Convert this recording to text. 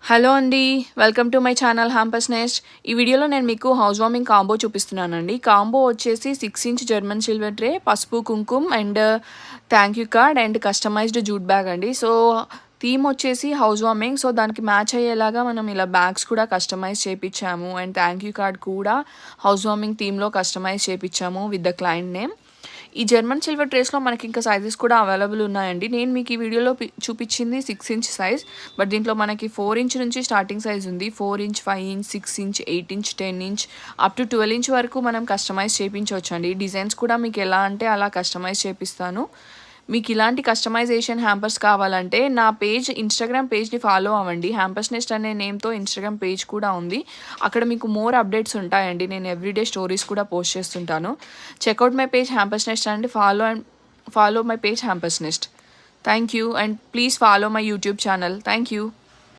Hello అండి. Welcome to my channel Hampers Nest. ఈ వీడియోలో నేను మీకు హౌస్ వార్మింగ్ కాంబో చూపిస్తున్నానండి. కాంబో వచ్చేసి 6 ఇంచ్ జర్మన్ సిల్వర్ ట్రే, పసుపు కుంకుమ and thank you card and customized jute bag అండి. సో థీమ్ వచ్చేసి హౌస్ వార్మింగ్. సో దానికి మ్యాచ్ అయ్యేలాగా మనం ఇలా బ్యాగ్స్ కూడా కస్టమైజ్ చేపించాము అండ్ థ్యాంక్ యూ కార్డ్ కూడా హౌస్ వార్మింగ్ థీమ్లో కస్టమైజ్ చేపించాము విత్ ద క్లయింట్ నేమ్. ఈ జర్మన్ సిల్వర్ ట్రేస్లో మనకి ఇంకా సైజెస్ కూడా అవైలబుల్ ఉన్నాయండి. నేను మీకు ఈ వీడియోలో చూపించింది 6 ఇంచ్ సైజ్, బట్ దీంట్లో మనకి 4 ఇంచ్ నుంచి స్టార్టింగ్ సైజ్ ఉంది. 4 inch, 5 inch, 6 inch, 8 inch, 10 inch up to 12 inch వరకు మనం కస్టమైజ్ చేయించవచ్చు అండి. డిజైన్స్ కూడా మీకు ఎలా అంటే అలా కస్టమైజ్ చేపిస్తాను. మీకు ఇలాంటి కస్టమైజేషన్ హ్యాంపర్స్ కావాలంటే నా ఇన్స్టాగ్రామ్ పేజ్ని ఫాలో అవ్వండి. హ్యాంపర్స్ నెస్ట్ అనే నేమ్తో ఇన్స్టాగ్రామ్ పేజ్ కూడా ఉంది. అక్కడ మీకు మోర్ అప్డేట్స్ ఉంటాయండి. నేను ఎవ్రీడే స్టోరీస్ కూడా పోస్ట్ చేస్తుంటాను. Check out my page Hampers Nest and follow my page Hampers Nest. Thank you and please follow my YouTube channel. Thank you.